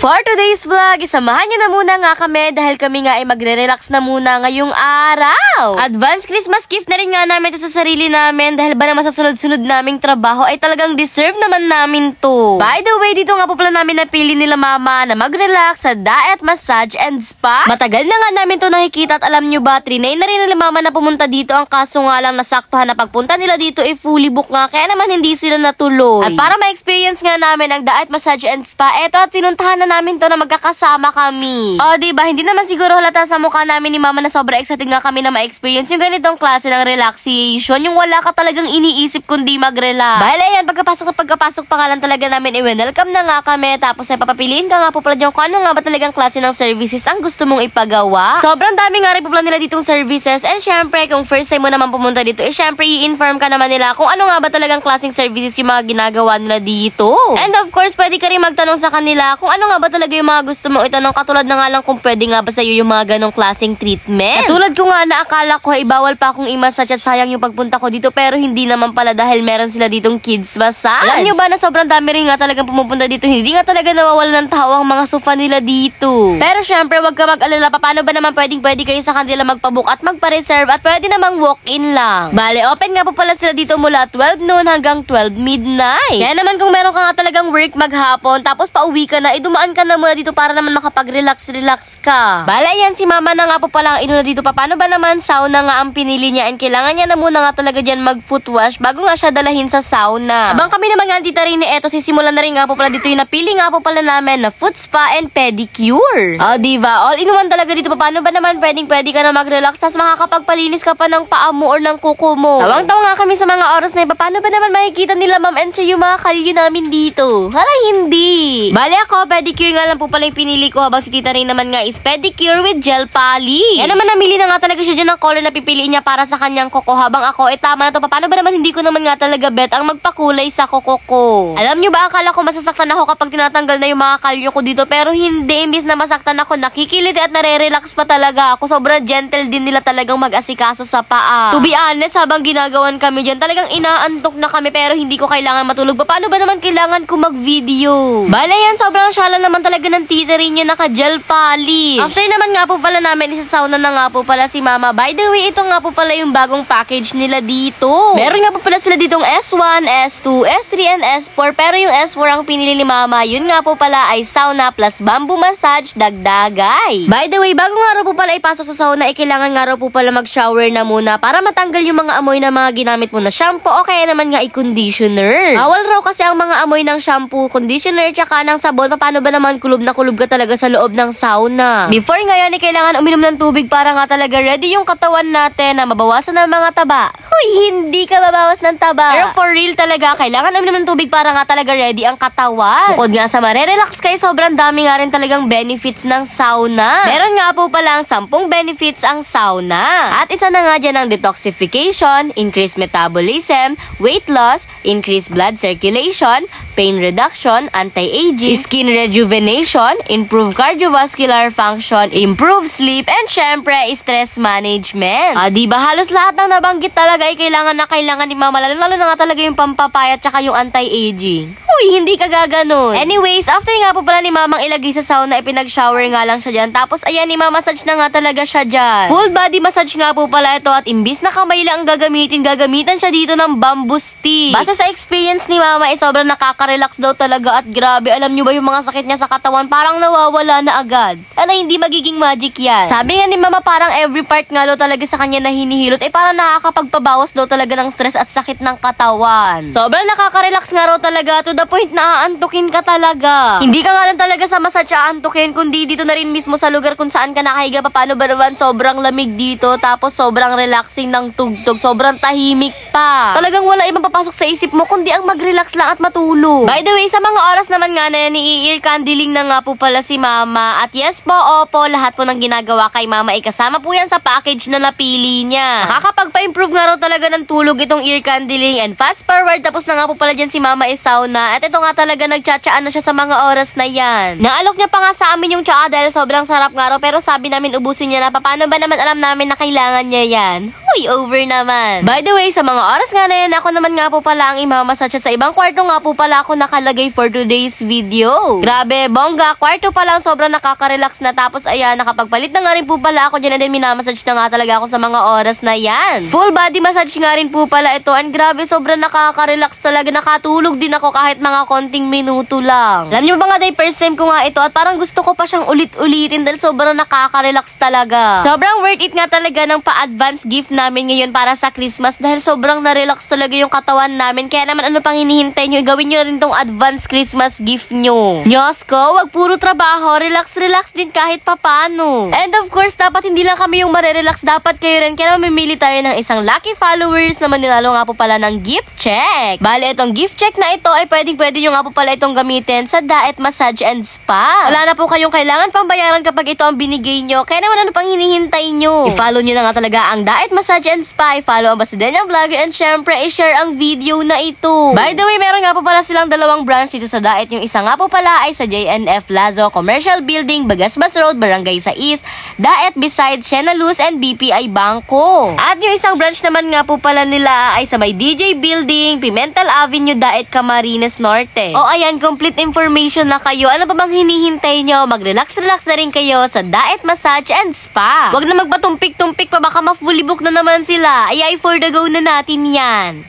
For today's vlog, isamahan niyo na muna nga kami dahil kami nga ay magre-relax na muna ngayong araw. Advance Christmas gift na rin nga namin ito sa sarili namin dahil ba naman sa sunod-sunod naming trabaho ay talagang deserve naman namin to. By the way, dito nga po pala namin napili nila mama na mag-relax sa Diet Massage and Spa. Matagal na nga namin to nakikita at alam nyo ba, trinay na rin nila mama na pumunta dito. Ang kaso nga lang nasaktuhan na pagpunta nila dito ay fully book nga kaya naman hindi sila natuloy. At para ma-experience nga namin ang Diet Massage and Spa, eto at pinuntahan na namin to na magkakasama kami. O diba, hindi naman siguro halata sa mukha namin ni mama na sobrang excited nga kami na ma-experience yung ganitong klase ng relaxation, yung wala ka talagang iniisip kundi mag-relax. Bahala yan, pagkapasok pa nga lang talaga namin i-welcome na nga kami, tapos ay papapiliin ka nga po pala dyan kung ano nga ba talagang klase ng services ang gusto mong ipagawa. Sobrang dami nga rin po pala nila ditong services, and syempre kung first time mo naman pumunta dito, syempre i-inform ka naman nila kung ano nga ba talagang klaseng services yung mga ginagawa nila dito. And of course, pwede ka rin magtanong sa kanila kung ano nga ba talaga yung mga gusto mong itanong, katulad na nga lang kung pwede nga ba sa'yo yung mga ganong klaseng treatment. Katulad ko nga na akala ko ay bawal pa akong i-massage at sayang yung pagpunta ko dito, pero hindi naman pala dahil meron sila ditong kids massage. Alam nyo ba na sobrang dami rin nga talagang pumupunta dito, hindi nga talaga nawawala ng tao ang mga sofa nila dito. Pero syempre wag ka mag-alala pa, paano ba naman pwede kayo sa kanila magpabook at magpa-reserve at pwede namang walk-in lang. Bale, open nga po pala sila dito mula 12 noon hanggang 12 midnight. Kaya naman kung meron ka nga talagang work maghapon tapos pauwi ka na, dumaan ka na muna dito para naman makapag-relax ka. Bale, yan si mama na nga po pala ang inuna dito pa. Paano ba naman sauna nga ang pinili niya, and kailangan niya na muna nga talaga dyan mag-foot wash bago nga siya dalahin sa sauna. Abang kami naman nga tita rin eto, sisimulan na rin nga po pala dito yung napili nga po pala namin na foot spa and pedicure. O diba, all in one talaga dito pa. Paano ba naman pwede ka na mag-relax tapos makakapagpalinis ka pa ng paa mo or ng kuko mo. Tawang-tawa nga kami sa mga oras na iba. Paano ba naman makikita nila ma'am and sir yung mga kalyo namin dito? Hala, hindi. Bale ako, pedicure nga lang po pala yung pinili ko, habang si tita rin naman nga is pedicure with gel polish. Yan naman, namili na nga talaga siya dyan ng color na pipiliin niya para sa kanyang kuko, habang ako tama na to. Paano ba naman hindi ko naman nga talaga bet ang magpakulay sa kuko ko? Alam nyo ba, akala ko masasaktan ako kapag tinatanggal na yung mga kalyo ko dito, pero hindi. Imbis na masaktan ako, nakikiliti at nare-relax pa talaga ako. Sobrang gentle din nila talagang mag-asikaso sa paa. To be honest, habang ginagawan kami dyan, talagang inaantok na kami pero hindi ko kailangan matulog. Paano ba naman kailangan ko mag-video? Bala yan, sobrang syala naman talaga ng tita rin yung naka-gel polish. After naman nga po pala namin, isasauna na nga po pala si mama. By the way, ito nga po pala yung bagong package nila dito. Meron nga po pala sila ditong S1, S2, S3, and S4. Pero yung S4 ang pinili ni mama, yun nga po pala ay sauna plus bamboo massage dagdagay. By the way, bago nga raw po pala ipasok sa sauna, kailangan nga raw po pala mag-shower na muna para matanggal yung mga amoy na mga ginamit mo na shampoo o kaya naman nga i-conditioner. Bawal raw kasi ang mga amoy ng shampoo, conditioner, tsaka ng sabon. Paano ba naman kulob na kulob ka talaga sa loob ng sauna? Before ngayon, kailangan uminom ng tubig para nga talaga ready yung katawan natin na mabawasan ng mga taba. Huy, hindi ka babawas ng taba. Pero for real talaga, kailangan uminom ng tubig para nga talaga ready ang katawan. Bukod nga sa marerelax kayo, sobrang dami nga rin talagang benefits ng sauna. Meron nga po pala ang 10 benefits ang sauna. At isa na nga dyan ang detoxification, increased metabolism, weight loss, increased blood circulation, pain reduction, anti-aging, skin rejuvenation, improve cardiovascular function, improve sleep, and syempre, stress management. Diba halos lahat ng nabanggit talaga ay kailangan ni mama, lalo na nga talaga yung pampapayat tsaka yung anti-aging. Uy, hindi ka gaganon. Anyways, after nga po pala ni mamang ilagay sa sauna, pinag-shower nga lang siya dyan. Tapos ayan, massage na nga talaga siya dyan. Full body massage nga po pala ito, at imbis na kamay lang ang gagamitan siya dito ng bamboo stick. Base sa experience ni mama, sobrang nakaka-relax daw talaga, at grabe, alam nyo ba yung mga sakit niya sa katawan parang nawawala na agad. Hindi magiging magic yan. Sabi nga ni mama, parang every part nga daw talaga sa kanya na hinihilot parang nakakapagpabawas daw talaga ng stress at sakit ng katawan. Sobrang nakaka-relax nga raw talaga, to the point na aantukin ka talaga. Hindi ka nga lang talaga sa massage aantukin, kundi dito na rin mismo sa lugar kung saan ka nakahiga. Paano ba naman sobrang lamig dito, tapos sobrang relaxing ng tugtog, sobrang tahimik pa. Talagang wala ibang papasok sa isip mo kundi ang mag-relax lang at matulog. By the way, sa mga oras naman nga na ni-ear candling na nga po pala si mama. At yes po, opo, lahat po ng ginagawa kay mama ay kasama po yan sa package na napili niya. Nakakapagpa-improve nga raw talaga ng tulog itong ear candling, and fast forward, tapos na nga po pala dyan si mama is sauna. At ito nga talaga nagtsatsaan na siya sa mga oras na yan. Naalok niya pa nga sa amin yung tsaa dahil sobrang sarap nga raw, pero sabi namin ubusin niya na. Paano ba naman alam namin na kailangan niya yan? Uy, over naman. By the way, sa mga oras nga na yan, ako naman nga po pala ang imamassage at sa ibang kwarto nga po pala ako nakalagay for today's video. Grabe, bongga, kwarto pa lang sobrang nakaka-relax na, tapos ayan, nakapagpalit na nga rin po pala ako dyan and then minamassage na nga talaga ako sa mga oras na yan. Full body massage nga rin po pala ito and grabe, sobrang nakaka-relax talaga, nakatulog din ako kahit mga konting minuto lang. Alam niyo ba nga, first time ko nga ito at parang gusto ko pa siyang ulit-ulitin dahil sobrang nakaka-relax talaga. Sobrang worth it nga talaga ng pa-advance gift namin ngayon para sa Christmas dahil sobrang na-relax talaga yung katawan namin. Kaya naman ano pang hinihintay nyo, gawin nyo rin tong advance Christmas gift nyo. Diyos ko, wag puro trabaho, relax-relax din kahit papano. And of course, dapat hindi lang kami yung marerelax, dapat kayo rin. Kaya mamimili tayo ng isang lucky followers na manilalo nga po pala ng gift check. Bale, itong gift check na ito ay pwede nyo nga po pala itong gamitin sa Daet Massage and Spa. Wala na po kayong kailangan pang bayaran kapag ito ang binigay nyo. Kaya naman ano pang hinihintay nyo? I-follow nyo na nga talaga ang Daet Massage and Spa. I-follow ang Basidenyang Vlogger and syempre i-share ang video na ito. By the way, meron nga po pala silang dalawang branch dito sa Daet. Yung isa nga po pala ay sa JNF Lazo Commercial Building, Bagasbas Road, Barangay 6, Daet beside Siena Luz and BPI Bangko. At yung isang branch naman nga po pala nila ay sa may DJ Building, Pimentel Avenue, Daet, Camarines Norte. O ayan, complete information na kayo. Ano pa bang hinihintay nyo? Mag-relax-relax na rin kayo sa Daet Massage and Spa. Wag na magpatumpik-tumpik pa, baka ma-fully book na naman sila. Ay for the go na natin yan.